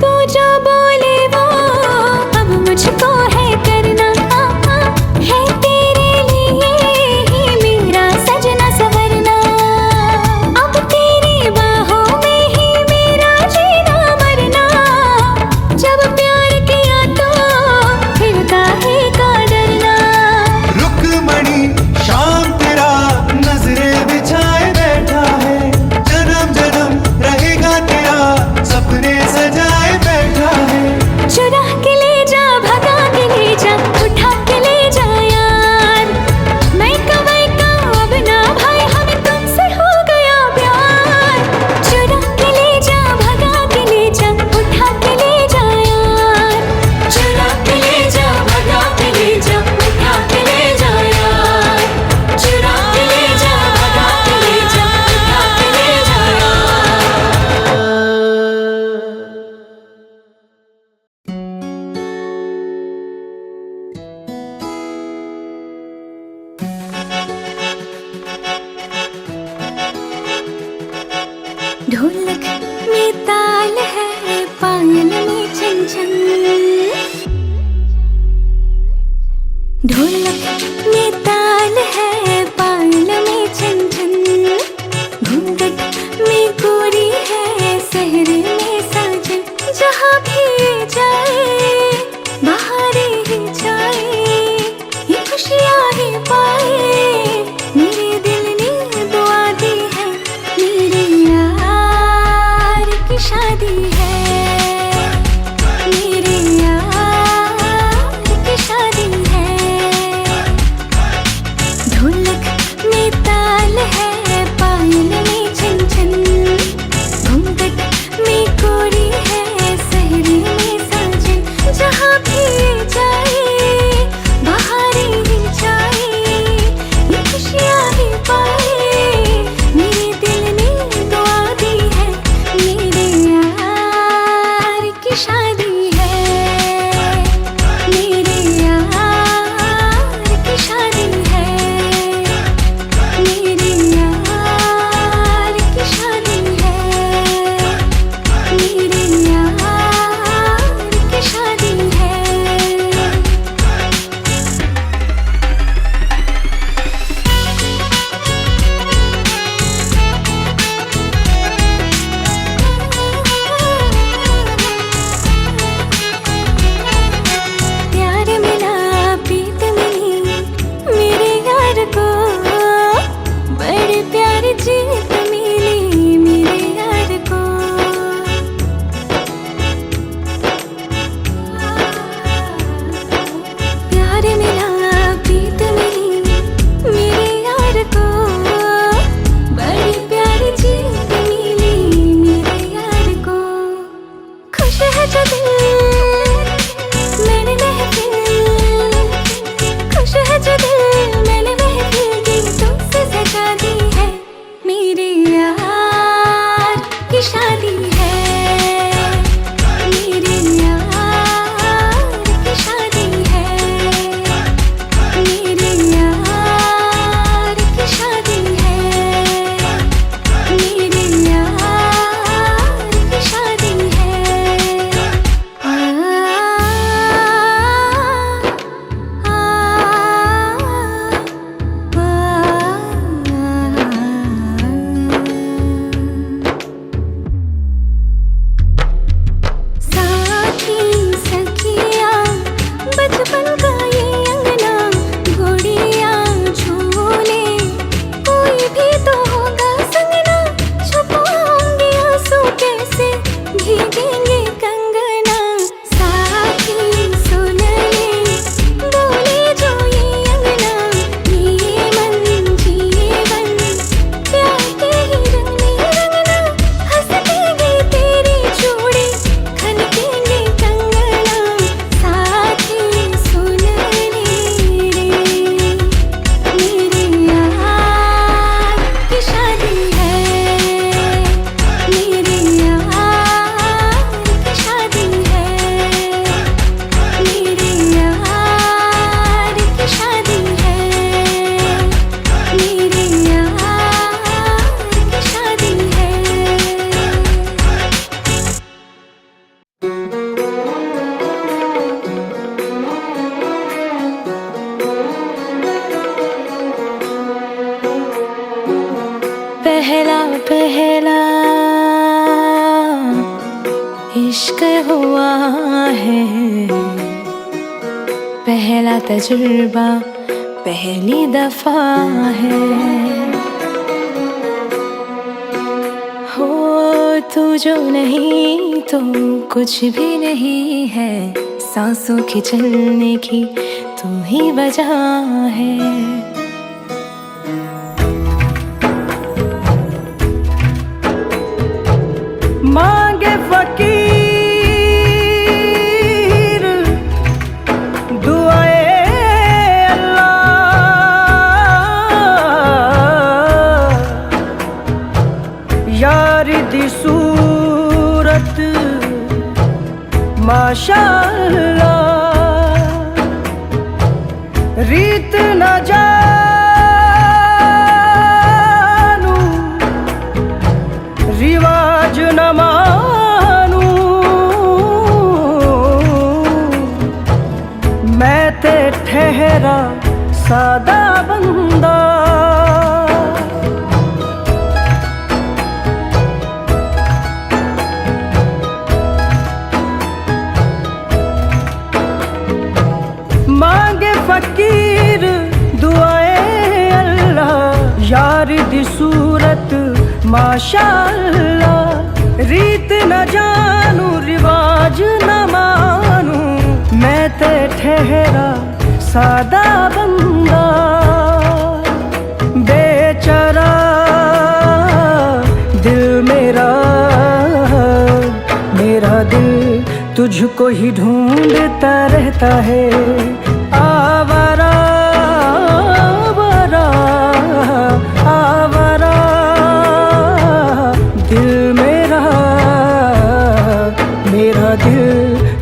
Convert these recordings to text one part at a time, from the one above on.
तू जो बोले वो अब मुझको है करना, है तेरे लिए ही मेरा सजना संवरना। अब तेरी बाहों में ही मेरा जीना मरना। जब प्यार किया तो फिर काहे का डरना। रुकमणी शाम तेरा नजरें बिछाए बैठा है, जन्म जन्म रहेगा तेरा सपने सजाए बैठा है। चुरा के ले जा, भगा के ले जा, उठा के ले जा यार। मैं कमाई का अब ना भाई, हमें तुमसे हो गया प्यार। चुरा के ले जा, भगा के ले जा, उठा के ले जा यार। चुरा के ले जा, भगा के ले जा, उठा के ले जा यार। चुरा के ले जा, भगा के ले जा, उठा के ले जा यार। ढोलक में ताल है, पायल में छन छन। ढोलक में ताल है, पायल में छन छन। घूंघट में गोरी है, सहरे में साजन। जहाँ भी जाए बहारें ही छाए, ये खुशियाँ ही पाए। मेरे दिल ने दुआ दी है, मेरे यार की शादी है। मेरे यार की शादी है। ढोलक में ताल है, पायल में छन छन। घूंघट में कोरी है, सहरे में मेरा तजुर्बा पहली दफा है। हो तू जो नहीं तो कुछ भी नहीं है, सांसों के चलने की तू ही वजह है। मांगे फकीर दुआए अल्लाह, यारी दी सूरत माशाअल्लाह, रीत न जानू रिवाज न मानू, मैं ते ठहरा सादा बंदा। मांगे फकीर दुआए अल्लाह, यारी दी सूरत माशाअल्लाह, रीत न जानू रिवाज न मानू, मैं ते ठहरा सादा बंदा। बेचारा दिल मेरा, मेरा दिल तुझको ही ढूंढता रहता है। आवारा आवारा आवारा दिल मेरा, मेरा दिल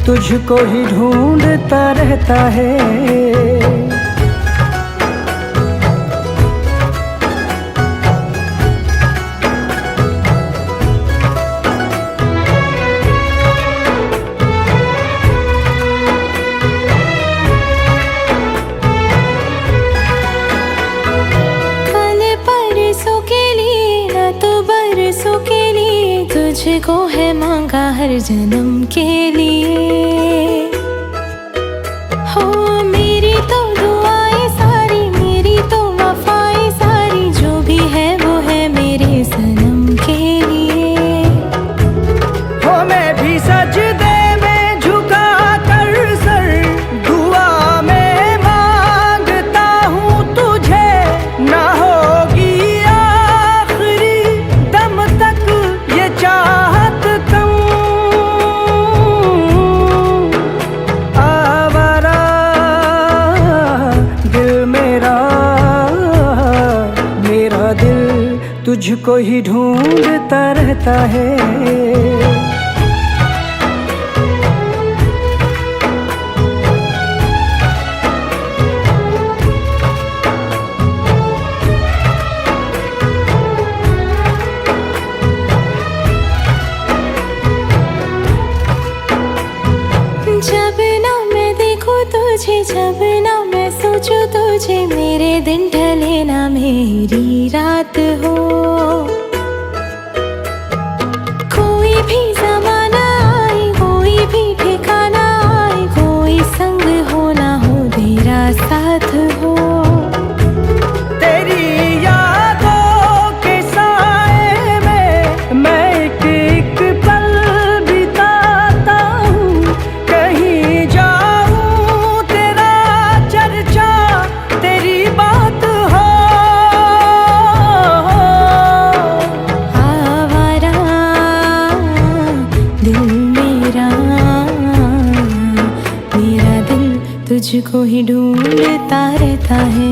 तुझको ही ढूंढता रहता है। तुझको है मांगा हर जन्म के लिए। हो मेरी तो दुआएं सारी, मेरी तो वफाएं सारी, जो भी है वो है मेरे सनम के लिए। हो मैं भी सजदे में झुका कर सर, दुआ में मांगता हूँ तुझे, ना होगी आखिरी दम तक ये चाहत कम। आवारा दिल मेरा, मेरा दिल तुझको ही ढूंढता रहता है। जब ना मैं देखूं तुझे, जब ना मैं सोचूं तुझे, मेरे दिन ढले ना मेरी रात हो। कोई भी ज़माना आए, कोई भी ठिकाना आए, कोई संग हो ना हो तेरा साथ हो। तेरी यादों के साए में मैं एक पल बिताता हूँ, कहीं जाऊँ तेरा चर्चा तेरी बात हो। आवारा दिल मेरा, मेरा दिल तुझको ही ढूंढता रहता है।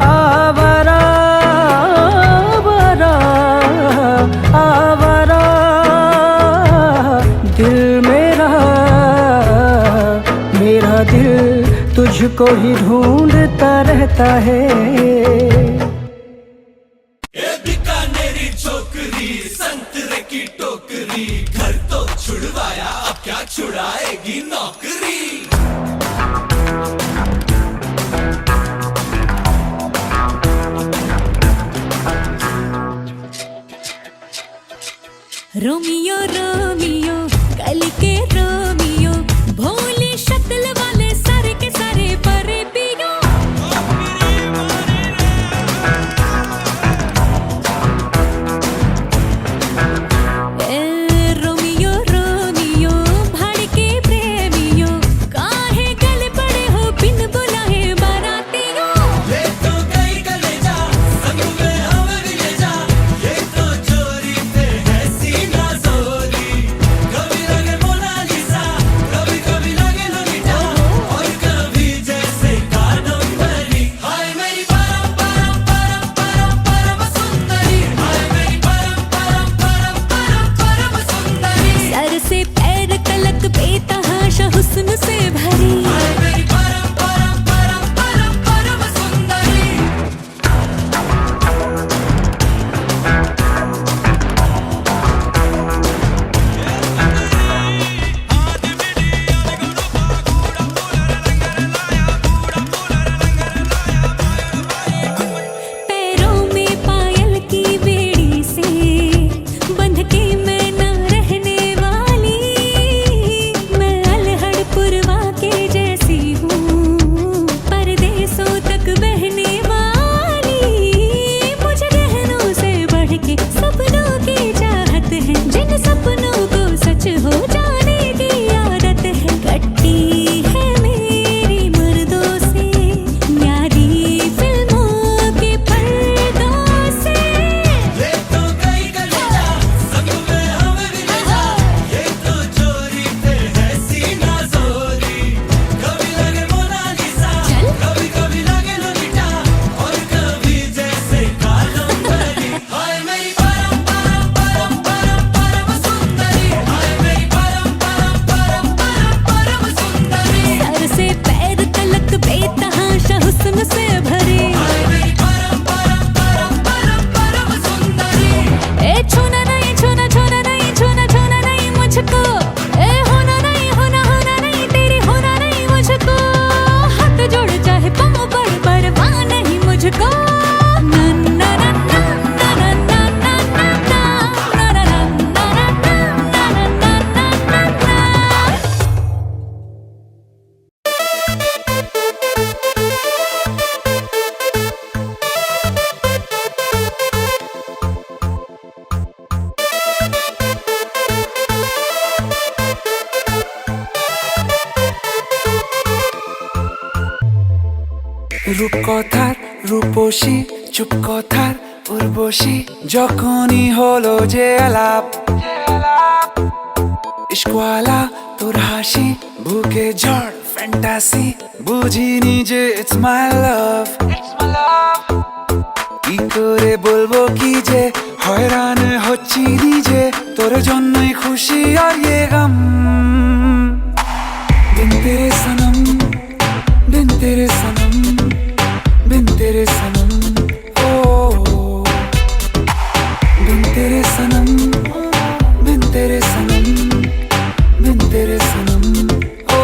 आवारा आवारा आवारा दिल मेरा, मेरा दिल तुझको ही ढूंढता रहता है। बीकानेरी छोकरी, संतरे की टोकरी, घर तो छुड़वाया अब क्या छुड़ाएगी नौकरी। रोमियो रोमियो कल के रोमियो, भोली शक्ल वाले सारे के सारे पर রূপকথার রূপসী চুপ কথার উর্বশী যখনই হলো যে আলাপ ইশকওয়ালা তোর হাসি বুকে ঝড় ফ্যান্টাসি বুঝিনি যে ইটস মাই লাভ কি করে বলবো কি যে হয়রান হচ্ছি নিজে তোর জন্যই খুশি আর ये गम बिन तेरे सनम बिन तेरे सनम बिन तेरे सनम ओ बिन तेरे सनम बिन तेरे सनम बिन तेरे सनम ओ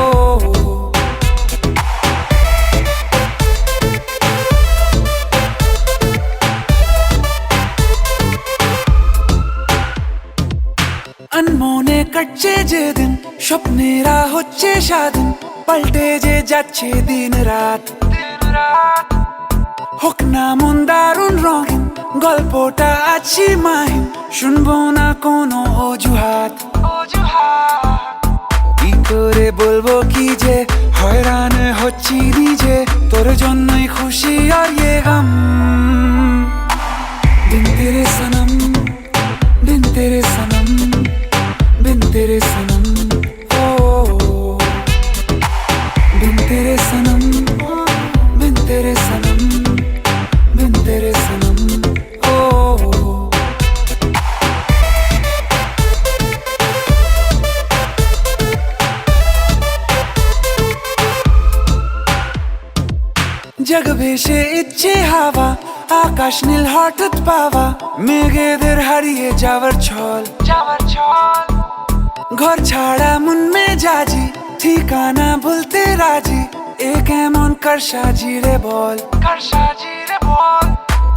अनमोने कटছে যে দিন স্বপ্নেরা হচ্ছে স্বাধীন পাল্টে যে যাচ্ছে দিন রাত হোক না মন দারুণ রঙিন গল্পটা আছি মাহিন শুনবো না কোনো অজুহাত কি করে বলবো কি যে হয়রান হচ্ছি নিজে তোর জন্যই খুশি আর ये गम बिन तेरे सनम बिन तेरे सनम बिन तेरे सनम ओ बिन तेरे सनम बिन तेरे सनम बिन तेरे सनम ओ जग भेषे इच्छे हावा আকাশ নীল হঠাৎ পাওয়া মেঘেদের হারিয়ে যাওয়ার ছল ঘর ছাড়া মন মেজাজি ঠিকানা ভুলতে রাজি এ কেমন কারসাজি রে বল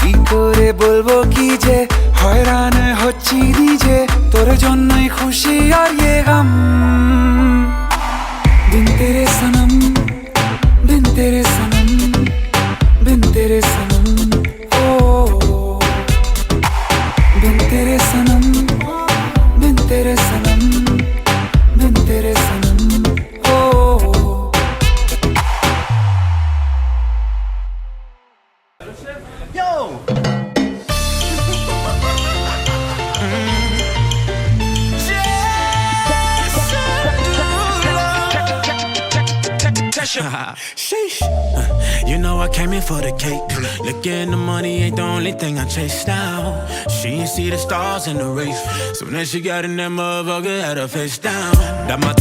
কি করে বলবো কি যে হয়রান হচ্ছি নিজে তোর জন্যই খুশি আর ये गम बिन तेरे सनम बिन तेरे सनम बिन तेरे सनम ओ बिन तेरे सनम बिन तेरे सनम बिन तेरे सनम ओ Sheesh. You know I came in for the cake. Looking the money ain't the only thing I chase down. She ain't see the stars in the race. Soon as she got in that motherfucker, had her face down. That my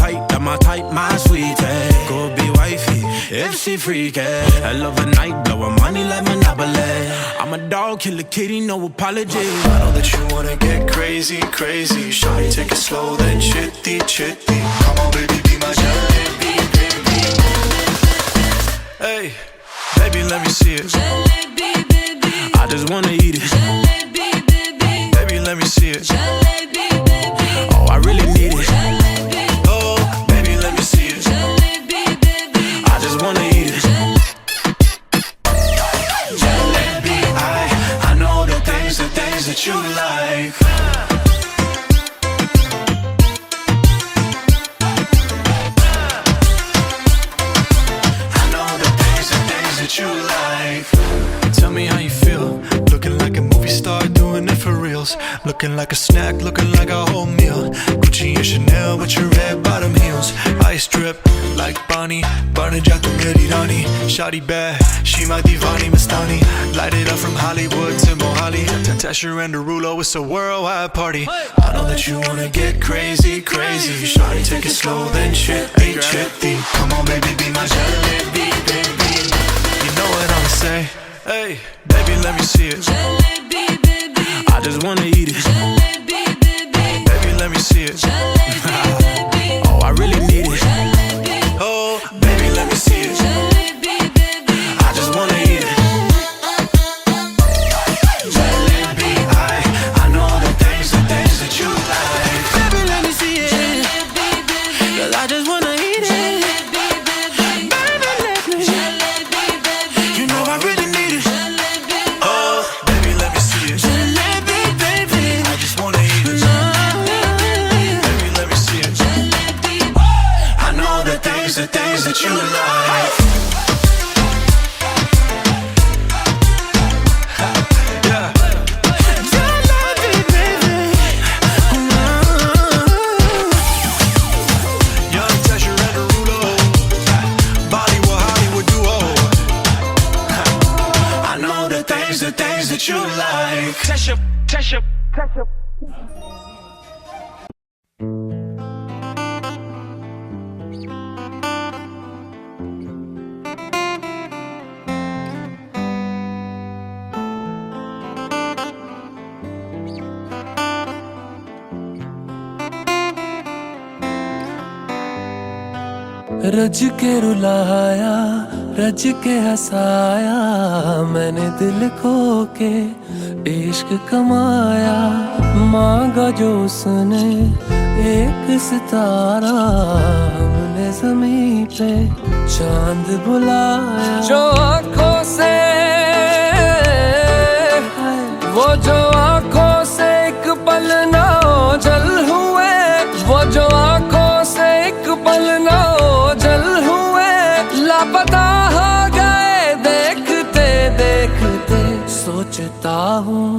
type, my sweetie. Go be wifey if she freaky. I love a night, blowin' money like Monopoly. I'm a dog, kill a kitty, no apology. I know that you wanna get crazy, crazy. Shawty, take it slow, then chitty, chitty. Come on, baby, be my jalebi, baby. Hey, baby, let me see it. Jalebi, baby. I just wanna eat it. Jalebi, baby. Baby, let me see it. Jalebi, baby. Oh, I really need it. Jalebi. Oh, baby, let me see it. Jalebi, baby. I just wanna eat it. Jalebi, I know the things that you like. You like. Tell me how you feel. Looking like a movie star, doing it for reals. Looking like a snack, looking like a whole meal. Gucci and Chanel with your red bottom heels. Ice drip like Bonnie, burning out the meri rani. Shawty bad, she my divani Mastani. Light it up from Hollywood to Mohali. Tesher and Derulo, it's a worldwide party. I know that you wanna get crazy, crazy. Shawty, take it slow, then chitty, chitty. Come on, baby, be my jalebi, baby. You know what I'ma say? Hey, baby, let me see it. Jalebi, baby. I just wanna eat it. Jalebi, baby. Baby, let me see it. Jalebi, oh, I really need it. Jalebi. Oh, baby, let me see it. Jalebi, baby. I just wanna eat it. Jalebi, I know the things that you like. Baby, let me see it. Jalebi, baby. 'Cause I just wanna eat it. Jalebi, baby. Baby, let me. Jalebi, baby. You know I really need it. Jalebi. Oh, baby, let me see it. Jalebi, baby. I just wanna eat it. Baby, let me see it. Jalebi. I know the things that you like. it you like? रज के रुलाया, रज के हंसाया, मैंने दिल खो के इश्क कमाया। मांगा जो उसने एक सितारा, हमने जमीन पे चांद बुलाया। जो आँखों से, वो जो आँखों से एक पल ना ओझल हुए, वो जो आँखों से एक पल ना ओझल हुए, लापता हो गए देखते देखते। सोचता हूँ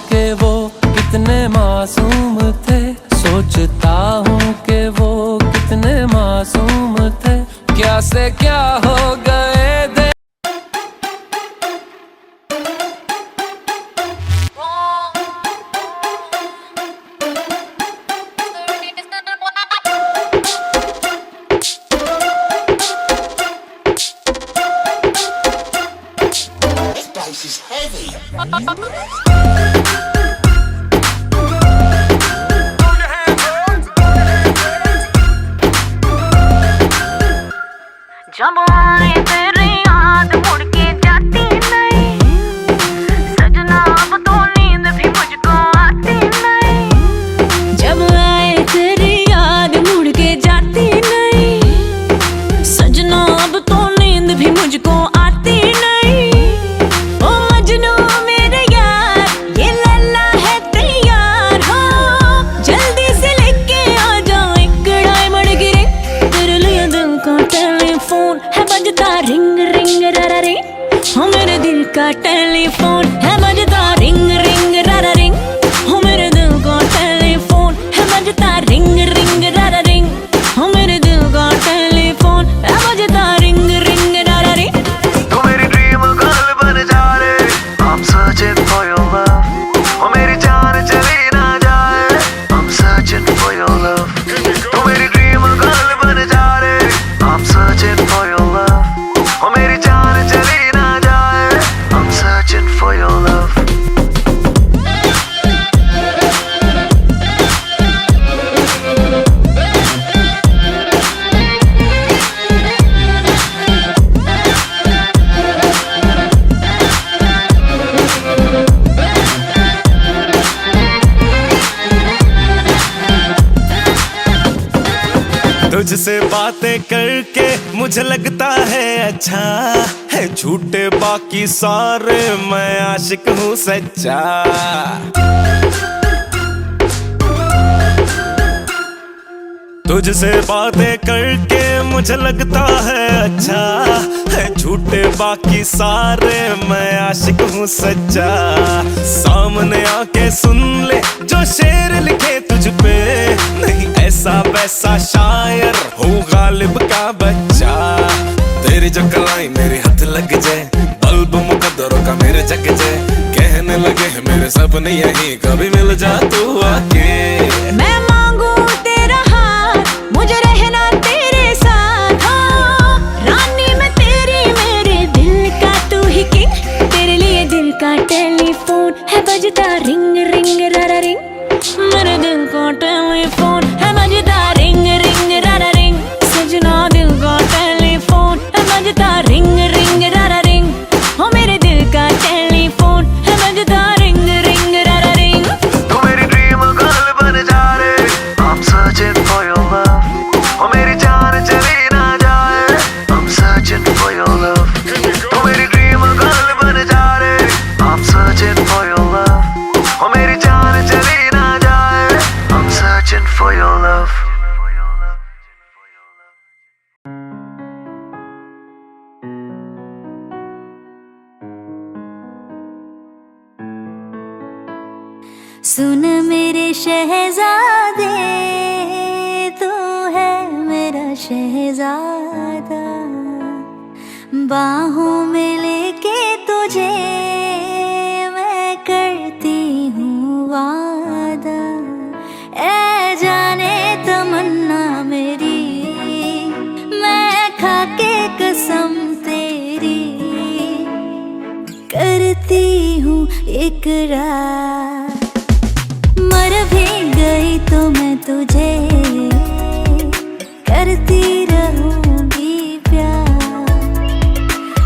कि वो कितने मासूम थे, सोचता हूँ कि वो कितने मासूम थे। क्या से क्या हो गए दे। जब आए तेरी याद मुड़ के जाती नहीं, सजना अब तो नींद भी मुझको आती नहीं। जब आए तेरी याद मुड़ के जाती नहीं, सजना अब तो नींद भी मुझको आती नहीं। ओ मजनू मेरे यार, ये लल्ला है तैयार हो, जल्दी से लेके आ जाओ एक डायमंड की रिंग। तेरे लिए दिल का टेलीफोन है बजता रिंग रिंग रारा रिंग, हो मेरे दिल का टेलीफोन है बजता रिंग रिंग रारा रिंग, हो मेरे दिल का टेलीफोन है बजता रिंग रिंग रारा रिंग, हो मेरे दिल का टेलीफोन है बजता रिंग रिंग रारा रिंग। तू मेरी ड्रीम गर्ल बन जा रे, I'm searching for your love, ओ मेरी जान चली ना जाए, I'm searching for your love। तू मेरी ड्रीम गर्ल बन जा रे, I'm searching for your love, ओ मेरी जान चली ना जाए, I'm searching for your love। तुझसे बातें करके मुझे लगता है अच्छा है, झूठे बाकी सारे मैं आशिक हूँ सच्चा। तुझसे बातें करके मुझे लगता है अच्छा है, झूठे बाकी सारे मैं आशिक हूँ सच्चा। सामने आके सुन ले जो शेर लिखे तुझ पे, नहीं ऐसा वैसा शायर हूँ गालिब का बच्चा। तेरी जो कलाई मेरे हाथ लग जाए, बल्ब मुकद्दरों का मेरे जग जाए, कहने लगे मेरे सपने यही कभी मिल जा तू आके। मैं मांगू तेरा हाथ, मुझे रहना तेरे साथ हो, रानी मैं तेरी मेरे दिल का तू ही किंग। तेरे लिए दिल का टेलीफोन है बजता रिंग रिंग रारा रिंग, मेरे दिल का टेलीफोन है बजता रिंग रिंग रारा रिंग। सजना दिल का टेलीफोन है बजता रिंग रिंग रारा रिंग, हो मेरे दिल का टेलीफोन है बजता रिंग रिंग रारा रिंग। तू मेरी ड्रीम गर्ल बन जा रे, I'm searching for your love, ओ मेरी जान चली ना जाए, I'm searching for your love। तू मेरी ड्रीम गर्ल बन जा रे, I'm searching for your love, ओ मेरी जान चली ना जाए, I'm searching for your love। सुन मेरे शहजादे, तू है मेरा शहजादा, बाहों में लेके तुझे तुझे मैं करती हूँ वादा, ऐ जाने तमन्ना मेरी, मैं खाके कसम तेरी करती हूँ इकरार। मर भी गई तो मैं तुझे करती रहूंगी प्यार,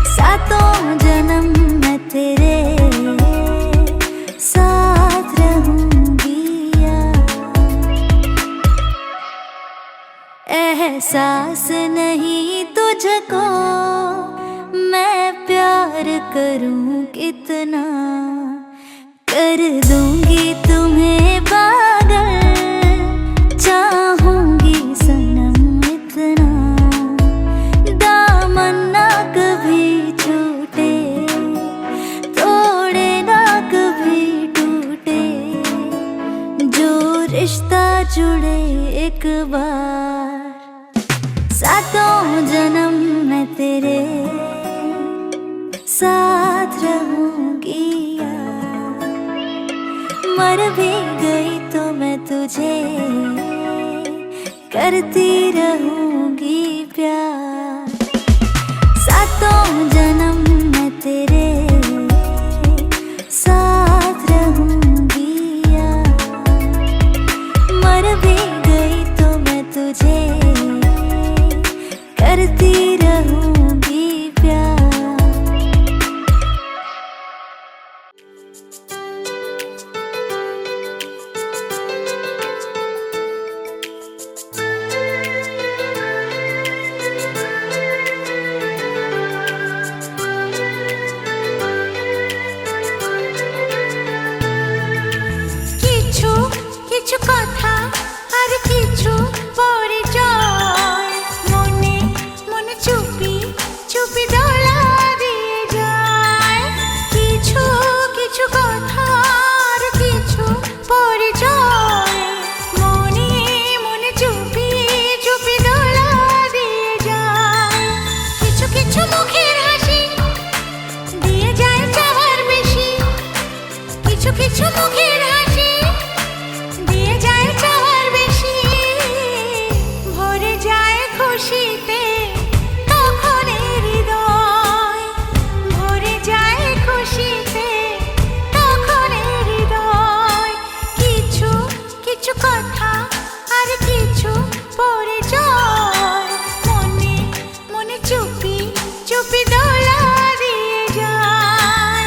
सातों जन्म मैं तेरे साथ रहूंगी यार। एहसास नहीं तुझको मैं प्यार करूं कितना, कर दूंगी तुम्हें पागल, चाहूंगी सनम इतना। दामन ना कभी छूटे, तोड़े ना कभी टूटे, जो रिश्ता जुड़े एक बार। सातों जन्म मैं तेरे साथ रहूंगी यार। मर भी गई तो मैं तुझे करती रहूंगी प्यार, सातों जन्म मैं तेरे साथ रहूंगी यार। मर भी गई तो मैं तुझे करती रहूंगी प्यार। কিছু কথা আর কিছু পরিচয়, মনে মনে চুপি চুপি দোলা দিয়ে যায়। কিছু কিছু কথা আর কিছু পরিচয়, মনে মনে চুপি চুপি দোলা দিয়ে যায়। কিছু কিছু মুখের হাসি দিয়ে যায় চাওয়ার বেশি, কিছু কিছু মুখের হাসি দিয়ে যায় চাওয়ার বেশি। ভরে যায় খুশিতে তখন হৃদয়, ভরে যায় খুশিতে তখন হৃদয়। কিছু কিছু কথা আর কিছু পরিচয়, মনে মনে চুপি চুপি দোলা দিয়ে যায়।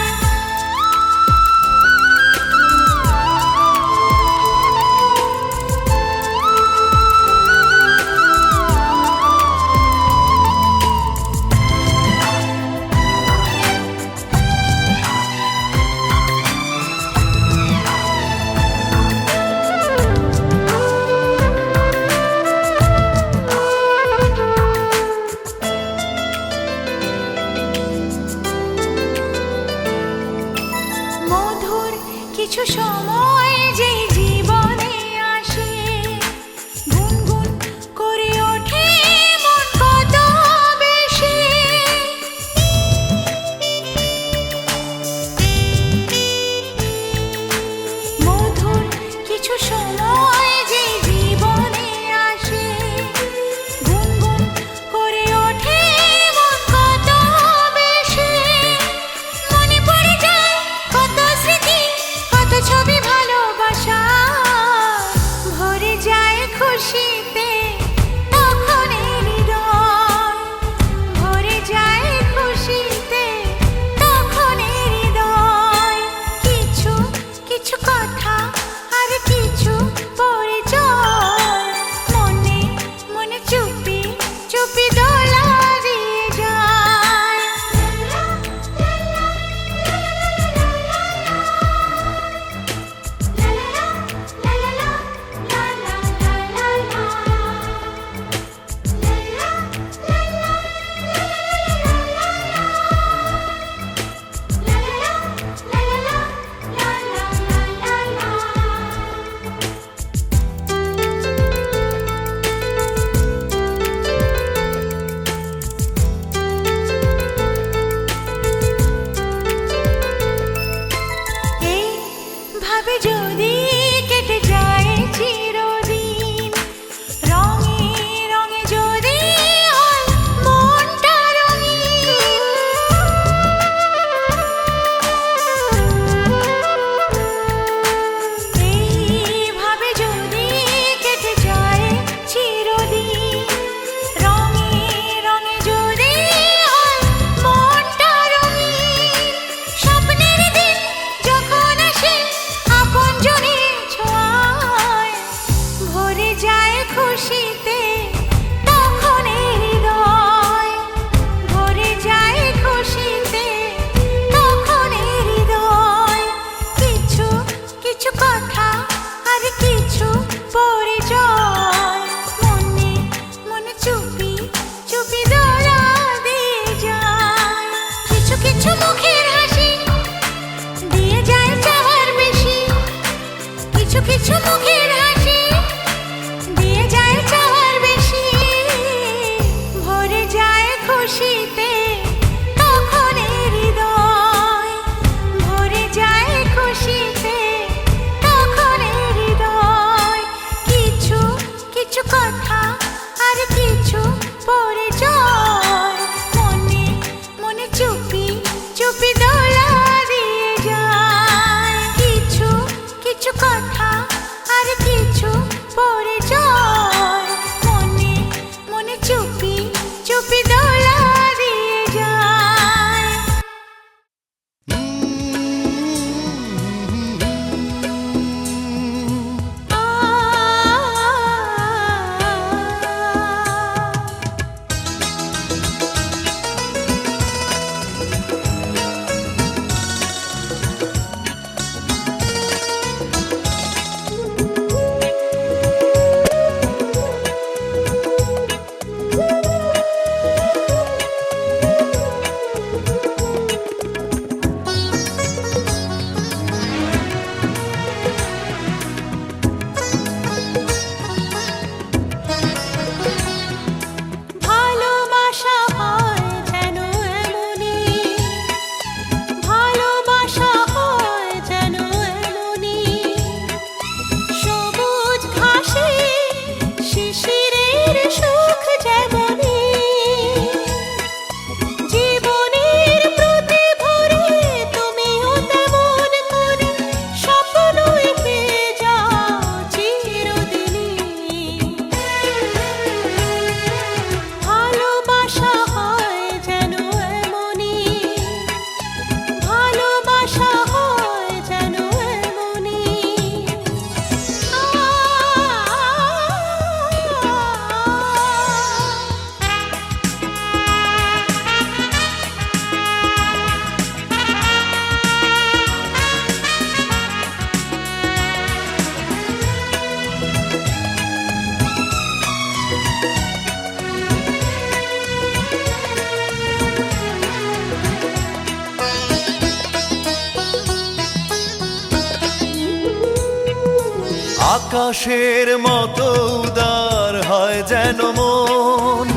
আকাশের মতো উদার হয় যেন মন,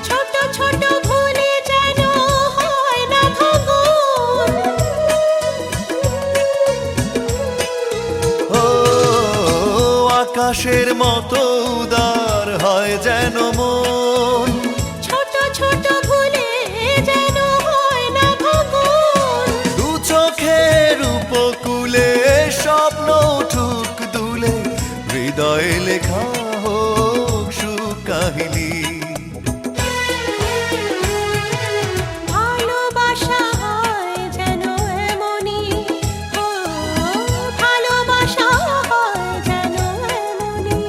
ছোট ছোট ভুলে যেন হয় না ভুল। ও আকাশের মতো উদার হয় যেন মন, ছোট ছোট ভুলে যেন হয় না ভুল। দু চোখের উপকূলে স্বপ্ন উঠুক দুলে, হৃদয়ে লেখা হোক সুখ কাহিনী। ভালোবাসা হয় যেন এমনই, ও ভালোবাসা হয় যেন এমনই।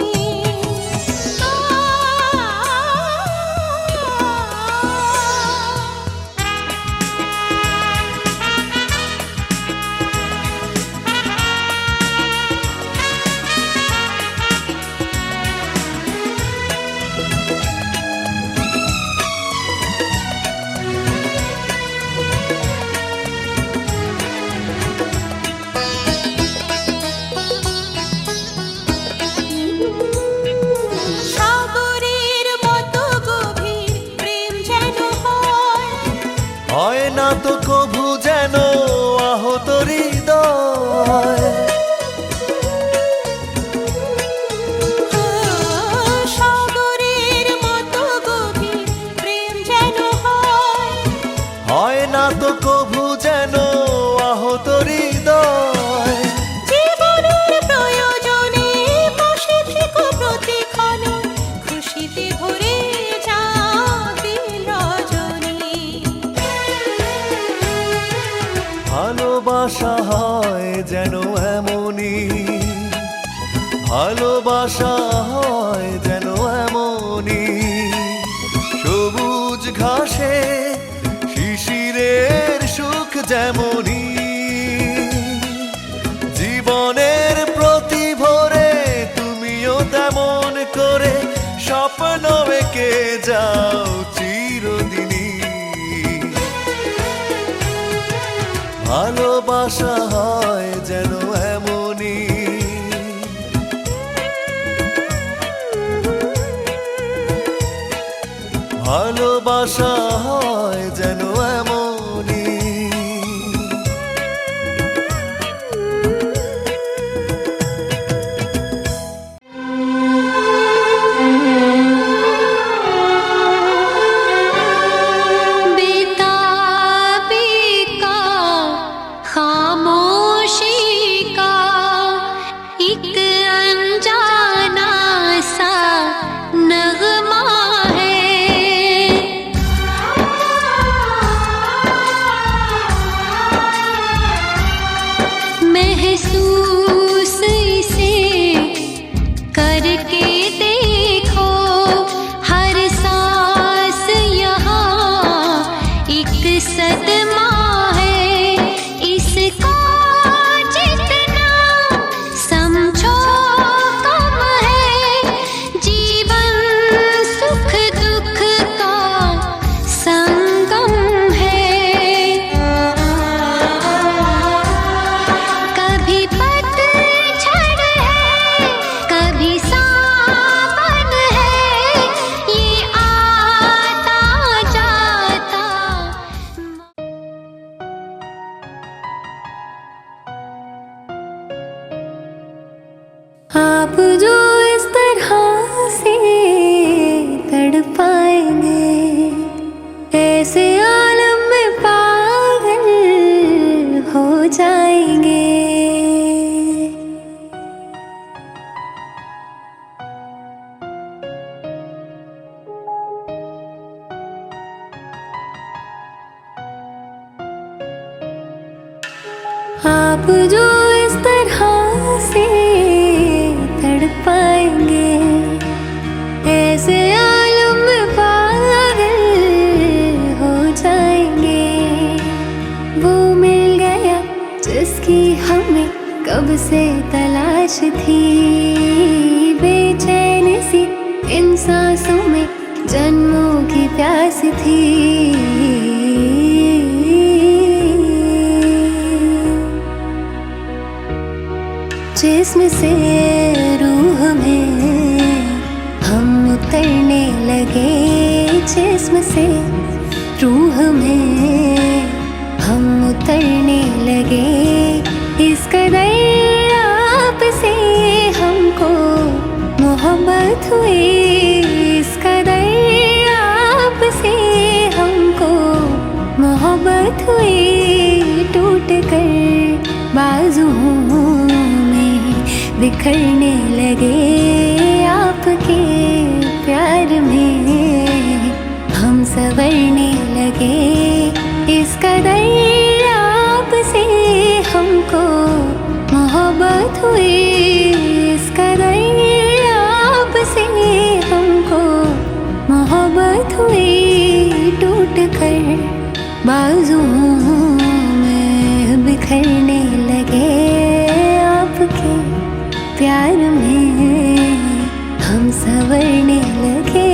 সাগরের মতো গভীর প্রেম যেন হয়, হয় না তো কভু যেন আহত হৃদয়। সাগরের মতো গভীর প্রেম যেন হয়, হয় না তো কভু যেন আহত হৃদয়। জীবনের প্রয়োজনে বসে থেকো প্রতিক্ষণ, খুশিতে ভরে যাবে রজনী। ভালোবাসা হয় যেন এমনই, ভালোবাসা হয় যেন এমনই। সবুজ ঘাসে শিশিরের সুখ যেমনই, জীবনের প্রতি ভোরে তুমিও তেমন করে স্বপ্ন এঁকে যাও চিরদিনই। ভালোবাসা হয় যেন এমনই, ভালোবাসা হয় যেন এমনই। बेताबी का खामोशी का एक अनजाना सा नगमा है। महसूस इसे करके देखो, हर सांस यहाँ एक सदमा है। इसको जितना समझो कम है, जीवन सुख दुख का संगम है। कभी पतझड़ है, कभी सावन है, ये आता जाता। आप जो इस तरह से तड़पाएंगे, ऐसे आलम में पागल हो जाएंगे। आप जो इस तरह से तड़पाएंगे, ऐसे आलम में पागल हो जाएंगे। वो मिल गया जिसकी हमें कब से तलाश थी, बेचैन सी इन सांसों में जन्मों की प्यास थी। जिस्म से रूह में हम उतरने लगे जिस्म से, रूह में हम उतरने लगे इस कदर आपसे हमको मोहब्बत हुई, इस कदर आपसे हमको मोहब्बत हुई। टूट कर बाजुओं में बिखरने लगे आपके प्यार में हम संवरने लगे इस कदर आपसे हमको मोहब्बत हुई, इस कदर आपसे हमको मोहब्बत हुई। टूट कर बाजुओं में बिखरने लगे आपके प्यार में हम संवरने लगे।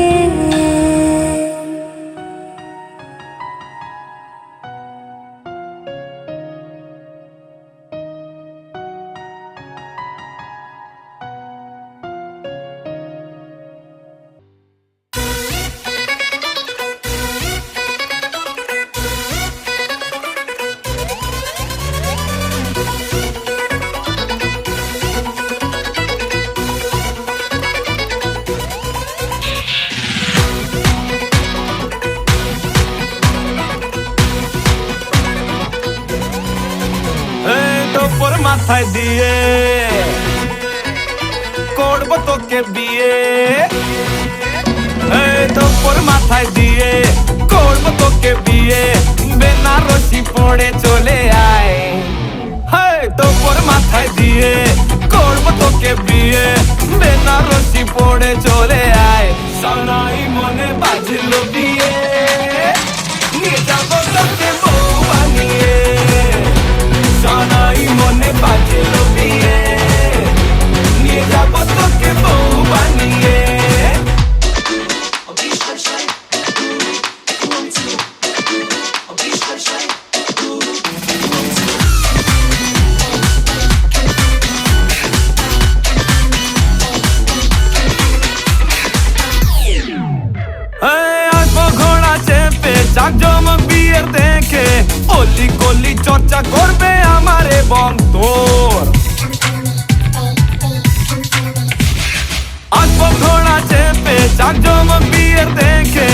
মাথায় দিয়ে করব তোকে বিয়ে, এই তোর মাথায় দিয়ে করব তোকে বিয়ে, বেনারসি পড়ে চলে আয়। হ্যাঁ তোর মাথায় দিয়ে করব তোকে বিয়ে, বেনারসি পড়ে চলে আয়। সানাই মনে বাজলো বিয়ে, নিয়ে যাবো তোকে বউ বানিয়ে। সানাই মনে বাজলো বিয়ে, নিয়ে যাবো তোকে বউ বানিয়ে। জাকজমক বিয়ের দেখে অলি গলি চর্চা করবে আমার এবং তোর। আসবো ঘোড়া চেপে জাকজমক বিয়ের দেখে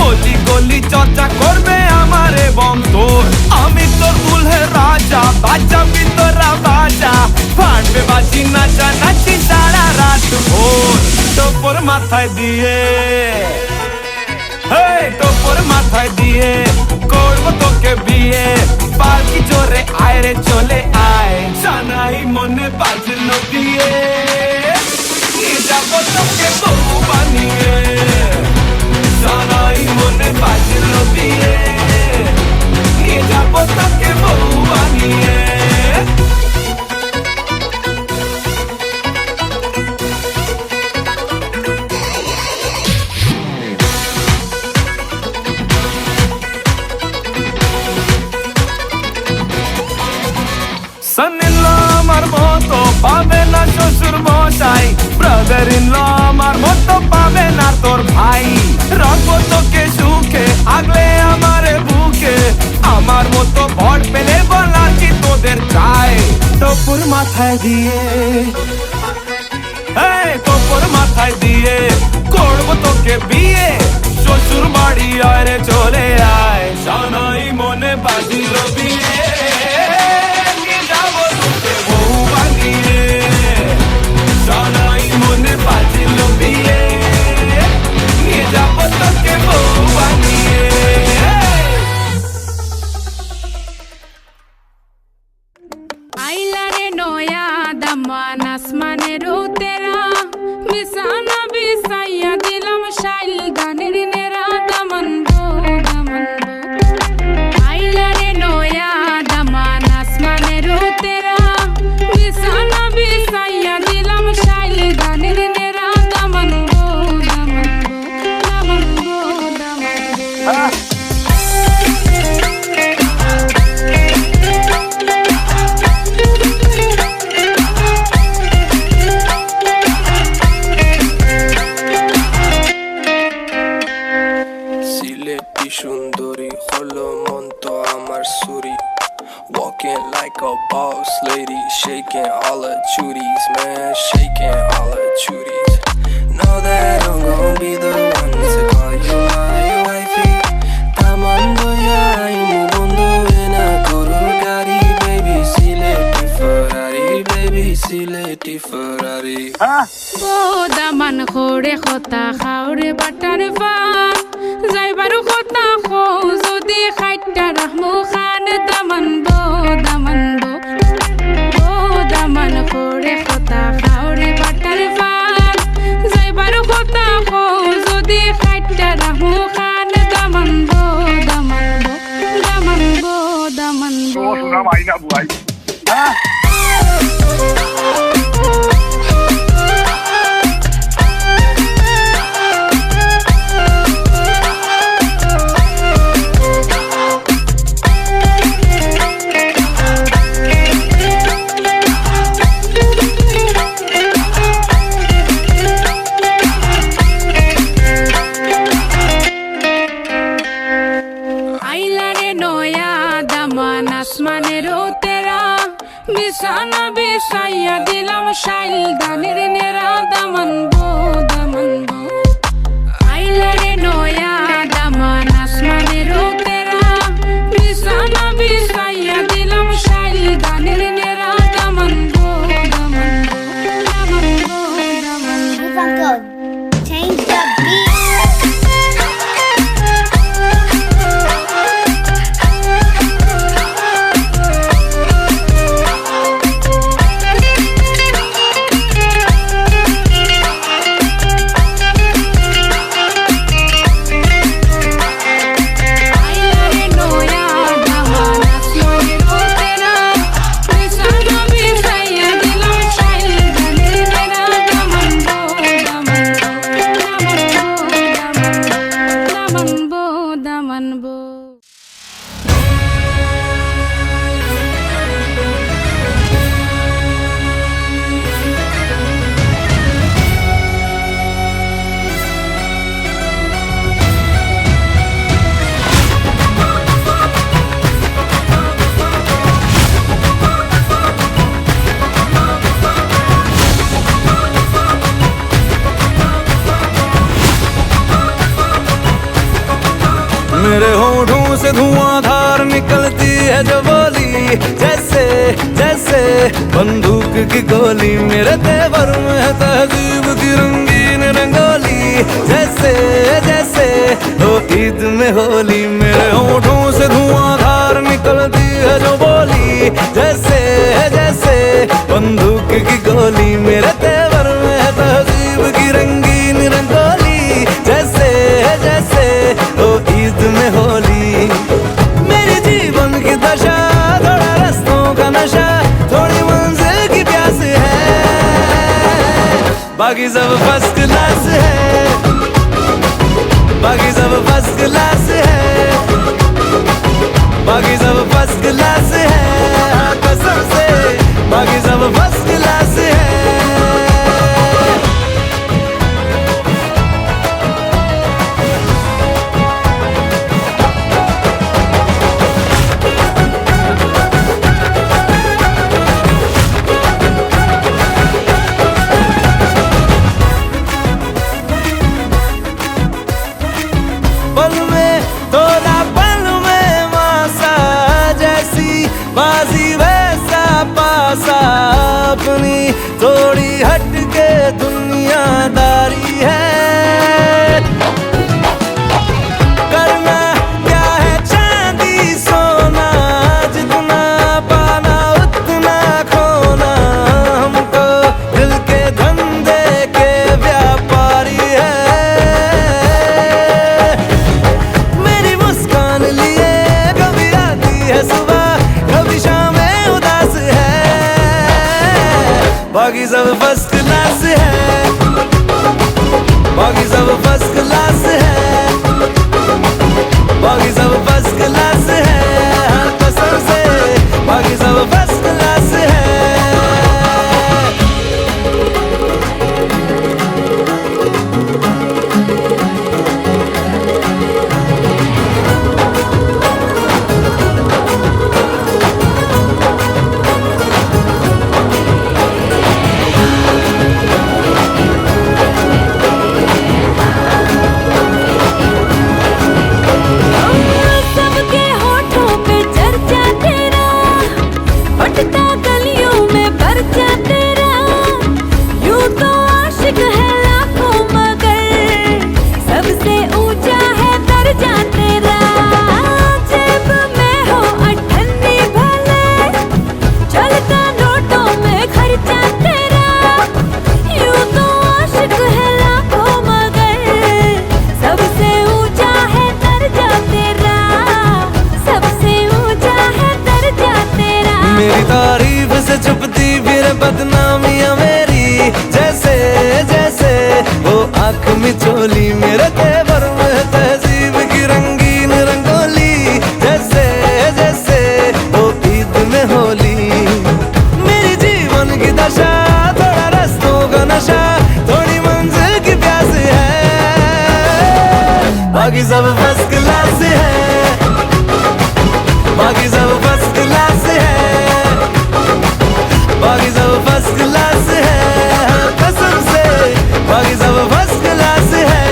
অলি গলি চর্চা করবে আমার এবং তোর। আমি তোর দুলহে রাজা, বাজাবি তোরা বাজা, ফাটবে বাজি নাচা নাচি সারা রাত ভোর। তোর মাথায় দিয়ে তোর মাথায় দিয়ে করব তোকে বিয়ে, পালকি জোরে আয় রে চলে আয়। সানাই মনে বাজলো বিয়ে, নিয়ে যাবো তোকে বউ বানিয়ে। সানাই মনে বাজলো বিয়ে, নিয়ে যাবো তোকে বউ বানিয়ে। son-in-law আমার মতো পাবে না শ্বশুর মশাই, brother-in-law আমার মতো পাবে না তোর ভাই। রাখবো তোকে সুখে আগলে আমারে বুকে, আমার মতো বর পেলে বলা কি তোদের চাই। তোর মাথায় দিয়ে তোর মাথায় দিয়ে করবো তোকে বিয়ে, শ্বশুর বাড়ি আয় রে চলে আয়। সানাই মনে বাজিলো বিয়ে, সানাই মনে বাজলো বিয়ে, নিয়ে যাবো তোকে বউ বানিয়ে। আইলা রে নয়া দামান আসমানেরও তেরা, বিছানা বিছাইয়া দিলাম শাইল গানের নেরা। দামান গো দামান গো, আইলা রে নয়া দামান আসমানেরও তেরা, বিছানা বিছাইয়া দিলাম শাইল গানের নেরা। দামান গো দামান গো, দামান গো দামান গো। সুন্দরী হলো মন তো আমার সুরি Walking like a boss lady, shaking all her chuties, man, shaking all her chuties. Know that I'm gon' be the one to call you my wifey. Tamando ya imu bondo ena korogari, baby, sileti Ferrari, baby, sileti Ferrari. O Daman খোরে খতা খাওরে butter fun যাইবারু খতা খো যদি খাইটা রাহমু খান দামান বো দামান খোরে খতা খাওরে butter fun যাইবারু খতা খো যদি খাইটা রাহমু খান দামান বো শোনা ভাই না বুয়াই বিছানা বিছাইয়া দিলাম শাইল দানের নেরা দামান বো আইলারে নয়া দামান আসমানের তেরা বিছানা বিছাইয়া দিলাম শাইল দানের নেরা দামান বো Change the beat. मेरे होठों से धुआंधार निकलती है जो बोली जैसे जैसे बंदूक की गोली मेरे तेवर में है तहजीब की रंगीन रंगोली जैसे जैसे हो ईद में होली मेरे होठों से धुआंधार निकलती है जो बोली जैसे जैसे बंदूक की गोली मेरे तेवर में है तहजीब की रंगीन रंगोली जैसे जैसे हो ईद में होली मेरे जीवन की दशा थोड़ा रस्तों का नशा थोड़ी मंजिल की प्यास है बाकी सब फर्स्ट क्लास है बाकी सब फर्स्ट क्लास है बाकी सब फर्स्ट क्लास है हाँ कसम से बाकी सब फर्स्ट क्लास है पल में तोला पल में मासा जैसी बाजी वैसा पासा अपनी थोड़ी हट के दुनियादारी है करना क्या है चांदी सोना जितना पाना उतना खोना हमको दिल के धंधे के व्यापारी है मेरी मुस्कान लिए कभी आती है सुबह कभी शाम में उदास है मेरी तारीफ से छुपती फिर बदनामियां मेरी, जैसे जैसे वो आंख में चोली मेरे तेवर में तहजीब की रंगीन रंगोली, जैसे जैसे वो ईद में होली। मेरी जीवन की दशा थोड़ा रस्तों का नशा, थोड़ी मंजिल की प्यास है, बाकी सब फर्स्ट क्लास है, बाकी सब फर्स्ट क्लास है, बाकी सब फर्स्ट क्लास है, कसम से बाकी सब फर्स्ट क्लास है।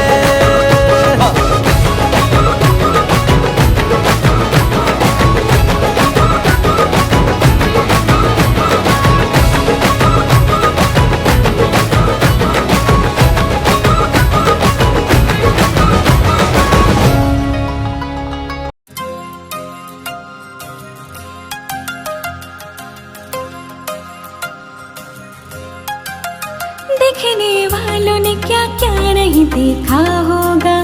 देखने वालों ने क्या क्या नहीं देखा होगा,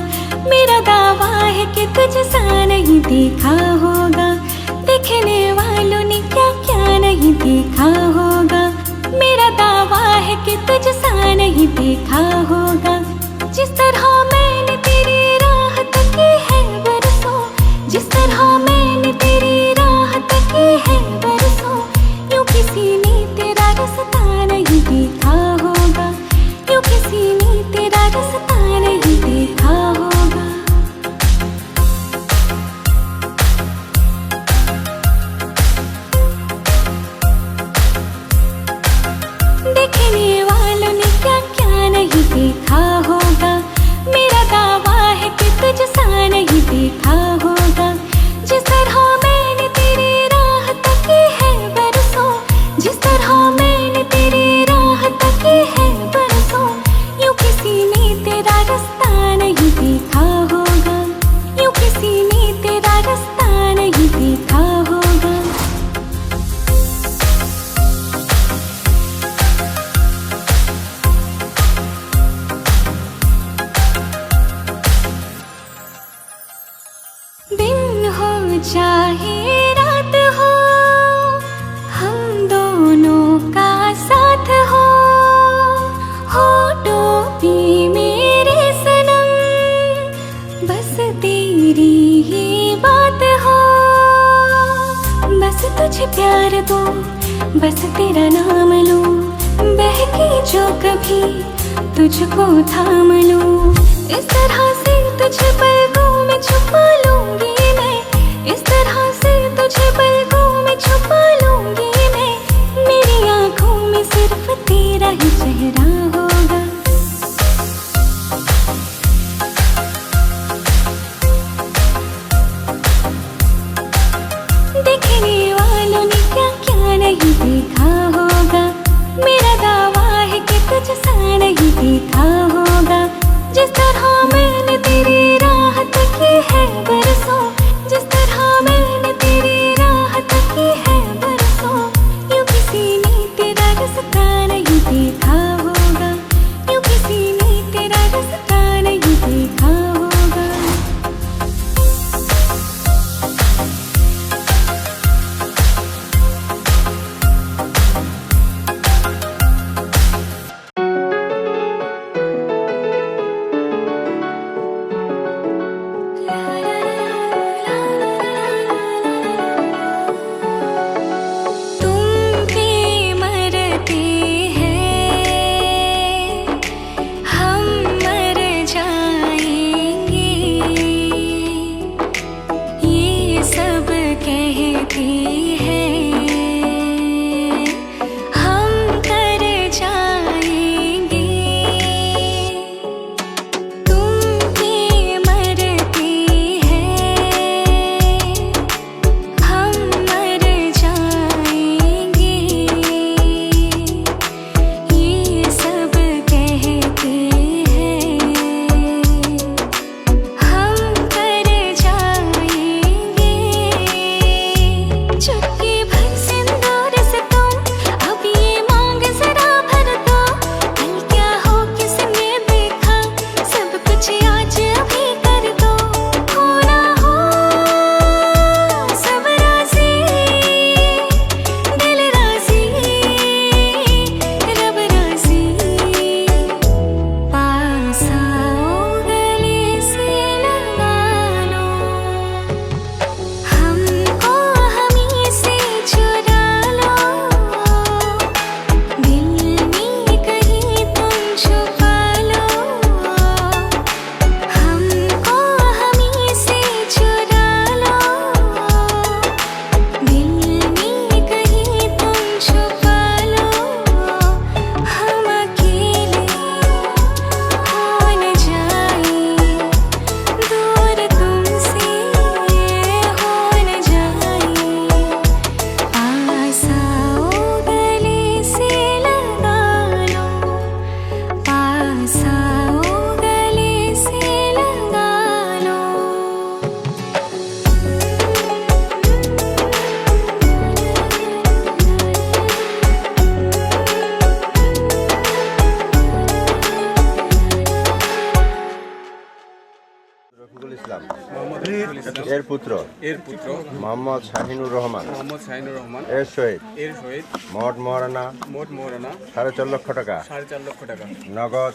मेरा दावा है कि तुझसा नहीं देखा होगा। देखने वालों ने क्या क्या नहीं देखा होगा, मेरा दावा है कि तुझसा नहीं देखा होगा। जिस तरह मैंने तेरी राह तकी है बरसों, जिस तरह मैंने तेरी राह तकी है बरसों, यूं किसी ने तेरा रास्ता नहीं देखा होगा, यूं किसी ने तेरा रास्ता नहीं देखा होगा। देखने वालों ने क्या क्या नहीं देखा होगा, मेरा दावा है कि तुझसा नहीं देखा होगा। जिस तरह मैंने तेरी राह तकी है बरसों, जिस तरह मैंने तेरी राह तकी है बरसों, यूं किसी ने तेरा रास्ता नहीं देखा होगा, यूं किसी ने तेरा रास्ता नहीं देखा होगा। दिन हो चाहे रात हो, हम दोनों का साथ हो टोपी मेरे सनम, बस तेरी ही बात हो। बस तुझे प्यार दो, बस तेरा नाम लूं, बहकी जो कभी तुझको थाम लूं। इस तरह से तुझे पलकों में छुपा लूंगी मैं, इस तरह से तुझे पलकों में छुपा लूंगी मैं। मेरी आंखों में सिर्फ तेरा ही चेहरा होगा। देखने वालों ने क्या क्या नहीं देखा होगा, मेरा दावा है कि तुझसा नहीं देखा होगा। जिस तरह मैंने तेरी राह तकी है बरसों, जिस तरह मैंने तेरी राह तकी है बरसों, यूं किसी ने तेरा रास्ता नहीं देखा होगा, यूं किसी ने तेरा रास्ता नहीं देखा होगा। এর পুত্র মোহাম্মদ শাহিনুর রহমান এর সহিত মোট মহারানা 4.5 লক্ষ টাকা নগদ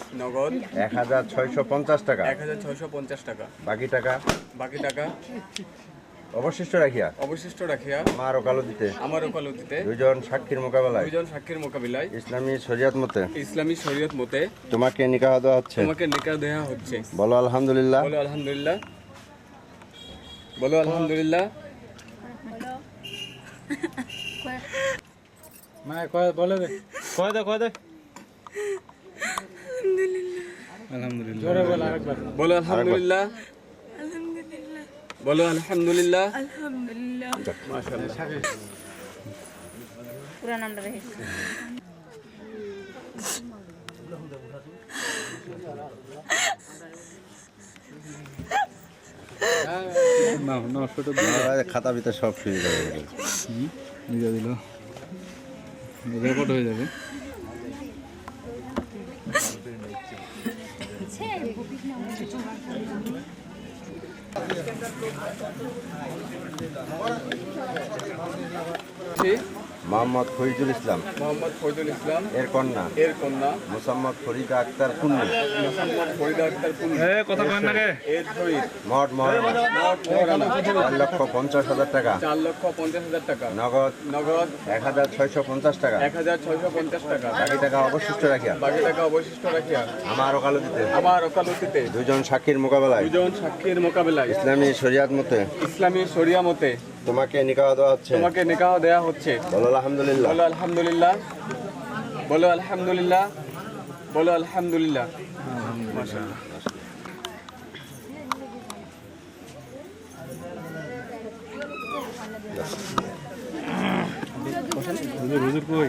1650 টাকা বাকি টাকা অবশিষ্ট রাখিয়া আমার ওকালতিতে দুজন সাক্ষীর মোকাবেলায় ইসলামী শরীয়ত মতে তোমাকে নিকাহ দেওয়া হচ্ছে বলো আলহামদুলিল্লাহ বলো আলহামদুলিল্লাহ পুরো নামটা রেখেছি খাতা ভিতরে সব সুবিধা হয়ে গেল দিয়ে দিল রেকর্ড হয়ে যাবে মোহাম্মদ ফরিদুল ইসলাম এর কন্যা মোসাম্মদ ফরিদা আক্তার কুন্নু মোট মহারানা 4,50,000 টাকা নগদ 1,650 টাকা বাকি টাকা অবশিষ্ট রাখিয়া আমার ওকালতিতে দুজন সাক্ষীর মোকাবেলায় ইসলামী শরিয়াত মতে তোমাকে নিকাহ দেওয়া হচ্ছে বলো আলহামদুলিল্লাহ মাশাআল্লাহ হুজুর কই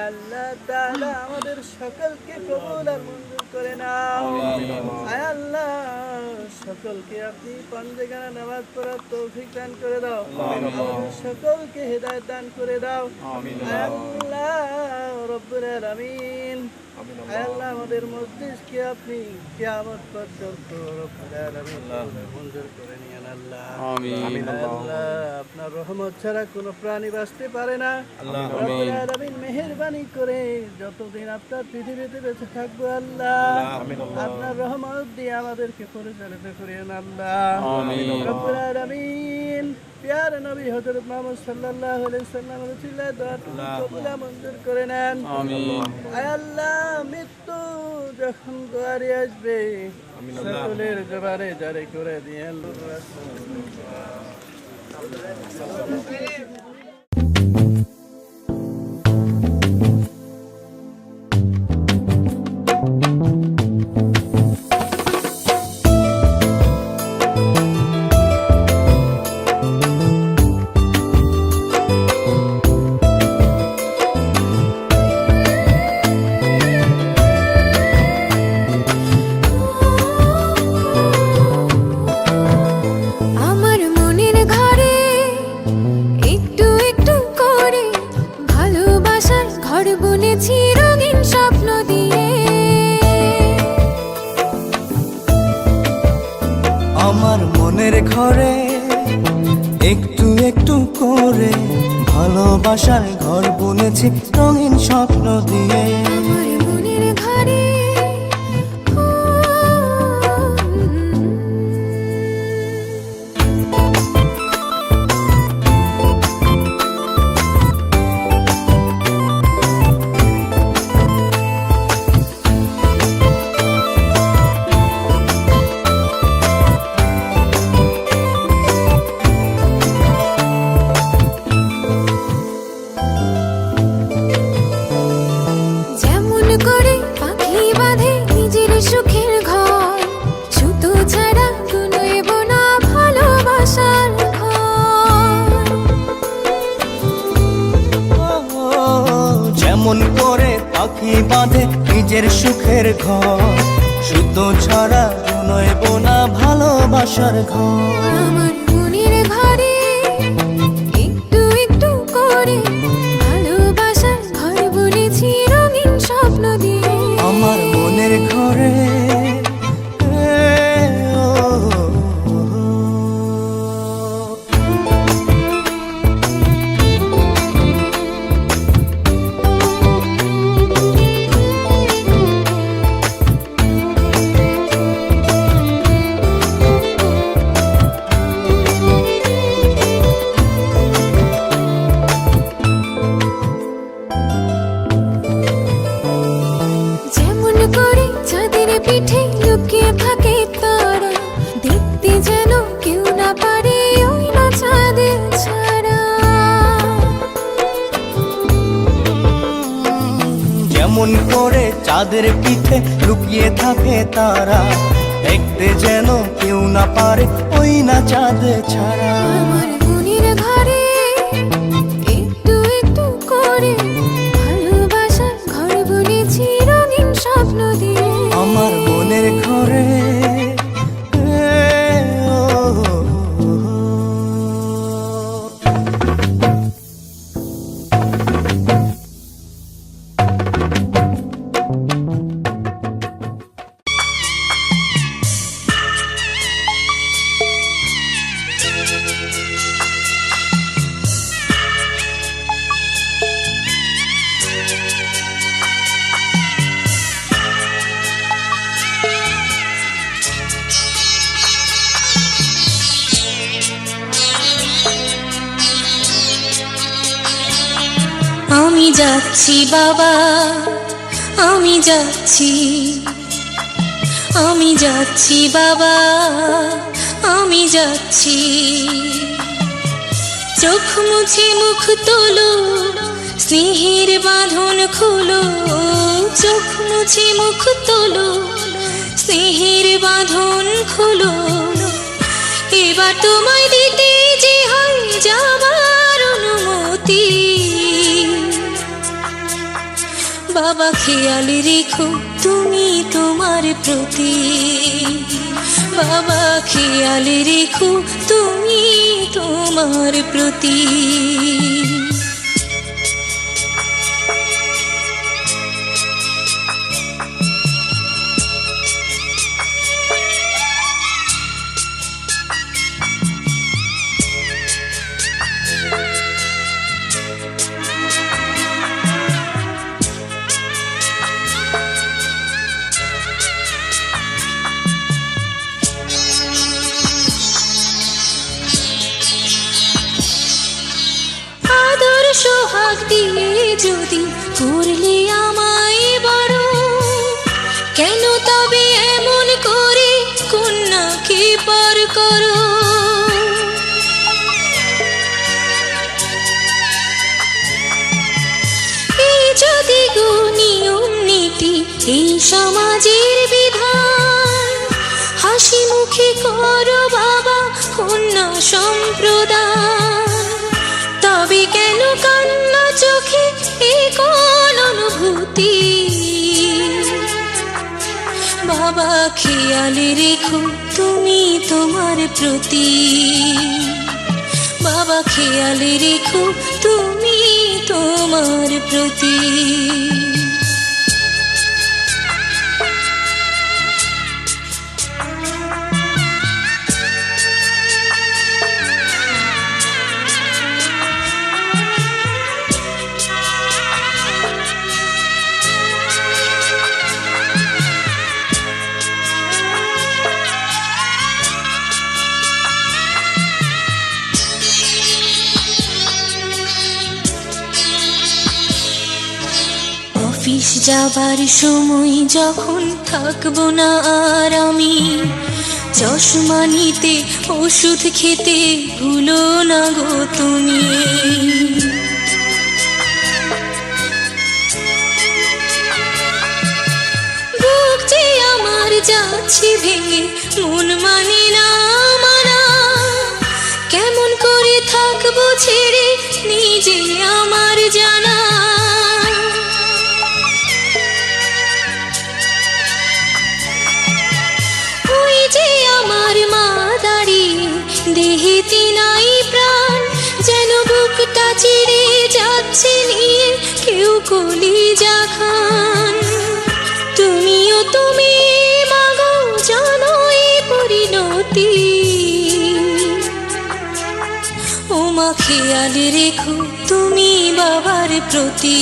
আল্লাহ তাআলা আমাদের সকলকে কবুল আর মঞ্জুর করে নাও আল্লাহ সকলকে আপনি পাঁচগানা নামাজ পড়ার তৌফিক দান করে দাও সকলকে হেদায়েত দান করে দাও আল্লাহ রব্বুল আলামিন আল্লাহ আমাদের মসজিদকে আপনি কিয়ামত পর্যন্ত রব্বুল আলামিন মঞ্জুর করে নিয়েন আল্লাহ আমিন আল্লাহ আপনার রহমত ছাড়া কোনো প্রাণী বাঁচতে পারে না আল্লাহ রব্বুল আলামিন মেহেরবানি করে যতদিন আপনার পৃথিবীতে বেঁচে থাকবো আল্লাহ আপনার রহমত দিয়ে আমাদেরকে পরিচালিত করেন আল্লাহ রব্বুল আলামিন প্যারে নবী হযরত মুহাম্মদ সাল্লাল্লাহু আলাইহি সাল্লাম রসুলের দোয়াটুকু কবুল মঞ্জুর করে নেন আয় আল্লাহ মৃত্যু যখন দুয়ারে আসবে সকলের জবানে জারি করে দিয়েন আমার মনের ঘরে একটু আমার মনের ঘরে একটু একটু করে ভালোবাসার ঘর বুনেছি রঙিন স্বপ্ন দিয়ে। আমার মনের ঘরে যেমন করে পাখি বাঁধে নিজের সুখের ঘর, সুতো ছাড়া বুনইব না ভালোবাসার ঘর। যেমন করে পাখি বাঁধে নিজের সুখের ঘর, সুতো ছাড়া বুনইব না ভালোবাসার ঘর। আমার মনের ঘরে একটু একটু করে ভালোবাসার ঘর বুনেছি রঙিন স্বপ্ন দিয়ে। আমার মনের ঘরে যেমন করে চাঁদের পিঠে লুকিয়ে থাকে তারা, দেখতে যেন কেউ না পারে ওই না চাঁদের ছাড়া। যেমন করে চাঁদের পিঠে লুকিয়ে থাকে তারা, দেখতে যেন কেউ না পারে ওই না চাঁদ ছাড়া। আমার মনের ঘরে একটু একটু করে ভালোবাসার ঘর বুনেছি রঙিন স্বপ্ন দিয়ে। আমার মনের ঘরে আমি যাচ্ছি বাবা, আমি যাচ্ছি, আমি যাচ্ছি বাবা, আমি যাচ্ছি। চোখ মুছে মুখ তোলো, স্নেহের বাঁধন খোলো। চোখ মুছে মুখ তোলো, স্নেহের বাঁধন খোলো। এবার তোমায় দিতে যে হয় যাবার অনুমতি। বাবা খেয়াল রেখো তুমি তোমার প্রতি, বাবা খেয়াল রেখো তুমি তোমার প্রতি। সোহাগ দিয়ে যদি করলে আমায় বড়, কেন তবে এমন করে কন্যাকে পর করো। এই যদি গো নিয়ম নীতি, এই সমাজের বিধান, হাসি মুখে করো বাবা কন্যা সম্প্রদান। তবে কেন কান্না চোখে এ কোন অনুভূতি। বাবা খেয়াল রেখো তুমি তোমার প্রতি, বাবা খেয়াল রেখো তুমি তোমার প্রতি। যাবার সময় যখন থাকবো না আর আমি, চশমা নিতে ওষুধ খেতে ভুলো না গো তুমি। বুক যে আমার যাচ্ছে ভেঙে, মন মানে না মানা, কেমন করে থাকবো ছেড়ে নিজে আমার জানা। ওই যে আমার মা দাঁড়িয়ে, দেহেতে নাই প্রাণ, যেন বুকটা চিড়ে যাচ্ছে নিয়ে কেউ কলিজা খান। তুমিও তুমি মাগো জানো এই পরিণতি, ও মা খেয়াল রেখো তুমি বাবার প্রতি,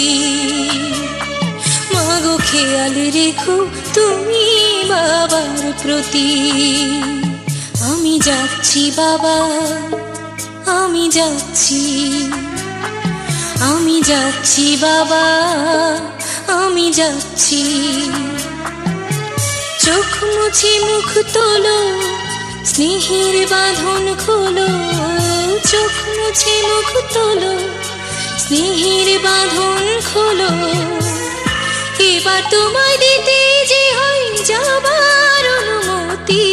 মাগো খেয়াল রেখো তুমি বাবার প্রতি। আমি যাচ্ছি বাবা, আমি যাচ্ছি, আমি যাচ্ছি বাবা, আমি যাচ্ছি। চোখ মুছে মুখ তোলো, স্নেহের বাঁধন খোলো, চোখ মুছে মুখ তোলো, স্নেহের বাঁধন খোলো। এবার তোমায় দিতে যে হয় যাবার অনুমতি।